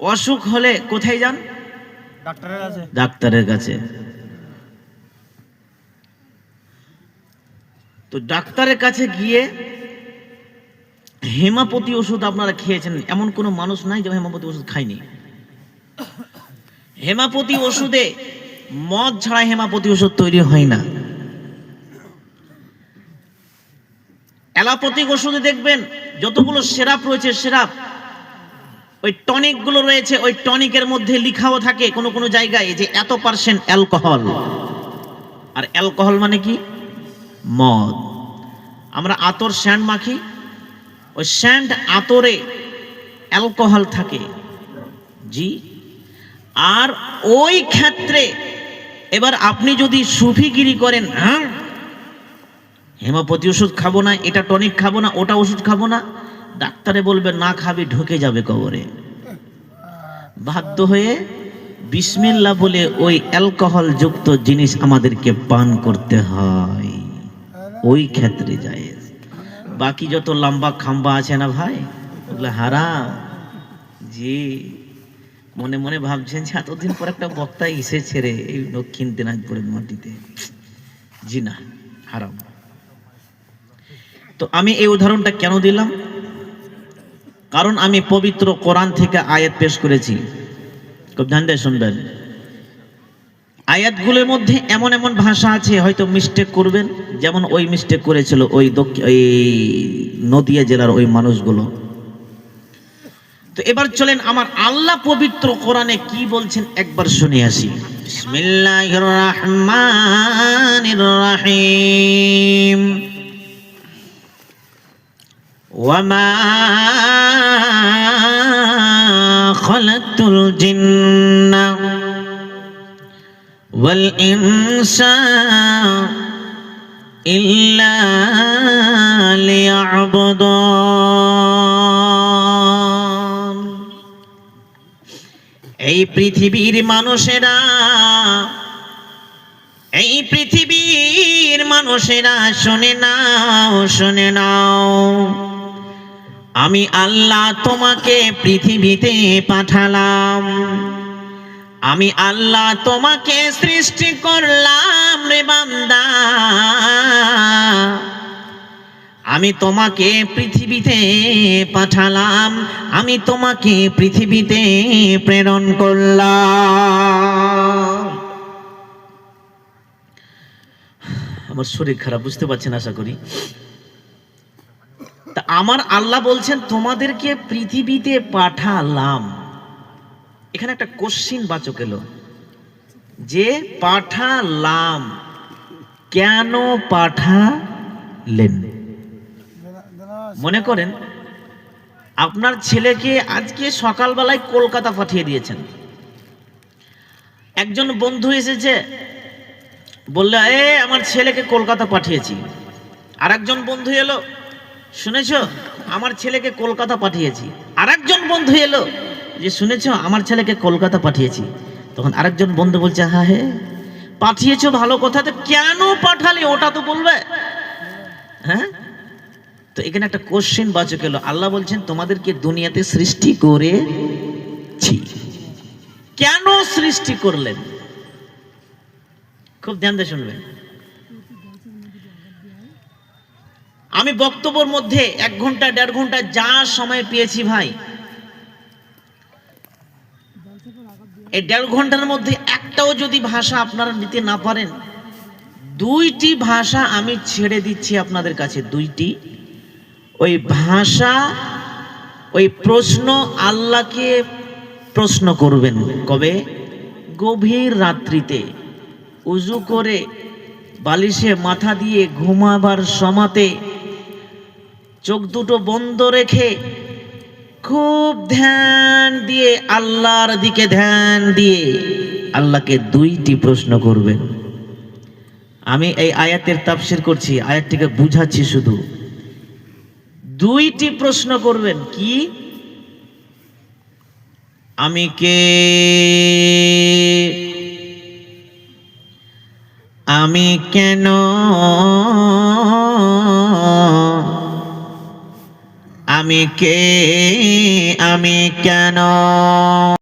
অসুখ হলে কোথায় যান? ডাক্তারের কাছে। তো ডাক্তারের কাছে গিয়ে হেমাপতি ওষুধ আপনারা খেয়েছেন, এমন কোনো মানুষ নাই যে হেমাপতি ওষুধ খায়নি। হেমাপতি ওষুধে মদ ছাড়া হেমাপতি ওষুধ তৈরি হয় না। অ্যালোপ্যাথিক ওষুধে দেখবেন যতগুলো সিরাপ রয়েছে, সিরাপ ওই টনিক গুলো রয়েছে, ওই টনিকের মধ্যে লিখাও থাকে কোনো কোনো জায়গায় যে এত% অ্যালকোহল। আর অ্যালকোহল মানে কি? মদ। আমরা আতর স্যান্ড মাখি, ওই স্যান্ড আতরে অ্যালকোহল থাকে। জি। আর ওই ক্ষেত্রে এবার আপনি যদি সুফিগিরি করেন, হ্যাঁ হেমাপতি ওষুধ খাবো না, এটা টনিক খাবো না, ওটা ওষুধ খাবো না, ডাক্তারে বলবে না খাবি ঢুকে যাবে কবরে। বাধ্য হয়ে বিসমিল্লাহ বলে ওই অ্যালকোহল যুক্ত জিনিস আমাদেরকে পান করতে হয়, ওই ক্ষেত্রে জায়েজ। বাকি যত লম্বা খাম্বা আছে না ভাই, ওগুলো হারাম। জি। মনে মনে ভাবছেন যে এতদিন পর একটা বক্তা এসেছে রে এই দক্ষিণ দিনাজপুরের মাটিতে। জি না, হারাম। তো আমি এই উদাহরণটা কেন দিলাম? কারণ আমি পবিত্র কোরআন থেকে আয়াত পেশ করেছি, খুব ধ্যান দিয়ে শুনবেন। আয়াতগুলোর মধ্যে এমন এমন ভাষা আছে হয়তো মিস্টেক করবেন, যেমন ওই মিস্টেক করেছিল ওই নদিয়া জেলার ওই মানুষগুলো। তো এবার চলেন আমার আল্লাহ পবিত্র কোরআনে কি বলছেন একবার শুনে আসি। বিসমিল্লাহির রহমানির রহিম। ওয়ামা খালাকতুল জিন্না ওয়াল ইনসা ইল্লা লিয়াবুদুন। এই পৃথিবীর মানুষেরা, এই পৃথিবীর মানুষেরা শুনে নাও, শুনে নাও, আমি আল্লাহ তোমাকে পৃথিবীতে পাঠালাম, আমি আল্লাহ তোমাকে সৃষ্টি করলাম রে বান্দা, আমি তোমাকে পৃথিবীতে পাঠালাম, আমি তোমাকে পৃথিবীতে প্রেরণ করলাম। আমার শরীর খারাপ, বুঝতে পারছেন আশা করি। তা আমার আল্লাহ বলছেন তোমাদেরকে পৃথিবীতে পাঠালাম। এখানে একটা কোশ্চিন বাচক এলো যে পাঠালাম, কেন পাঠালেন? মনে করেন আপনার ছেলেকে আজকে সকালবেলায় কলকাতা পাঠিয়ে দিয়েছেন। একজন বন্ধু এসেছে, বললে আমার ছেলেকে কলকাতা পাঠিয়েছি। আর একজন বন্ধু এলো, শুনেছো আমার ছেলেকে কলকাতা পাঠিয়েছি। আর একজন বন্ধু এলো যে শুনেছো আমার ছেলেকে কলকাতা পাঠিয়েছি। তখন আরেকজন বন্ধু বলছে হ্যাঁ হে পাঠিয়েছো, ভালো কথা, তো কেন পাঠালে ওটা তো বলবে। হ্যাঁ, তো এখানে একটা কোশ্চেন বাচক এলো। আল্লাহ বলছেন তোমাদেরকে দুনিয়াতে সৃষ্টি করেছি, কেন সৃষ্টি করলেন? খুব ধ্যান দিয়ে শুনবেন। আমি বক্তব্যের মধ্যে 1 ঘন্টা 1.5 ঘন্টা যা সময় পেয়েছি ভাই, এই 1.5 ঘন্টার মধ্যে একটাও যদি ভাষা আপনারা নিতে না পারেন, 2টি ভাষা আমি ছেড়ে দিচ্ছি আপনাদের কাছে। 2টি ওই ভাষা, ওই প্রশ্ন আল্লাহকে প্রশ্ন করবেন। কবে? গভীর রাত্রিতে উজু করে বালিশে মাথা দিয়ে ঘুমাবার সময়তে চোখ দুটো বন্ধ রেখে খুব ধ্যান দিয়ে আল্লাহর দিকে ধ্যান দিয়ে আল্লাহকে 2টি প্রশ্ন করবেন। আমি এই আয়াতের তাফসীর করছি, আয়াতটিকে বুঝাচ্ছি শুধু। 2টি প্রশ্ন করবেন। কি? আমি কে? আমি কেন? আমি কে? আমি কেন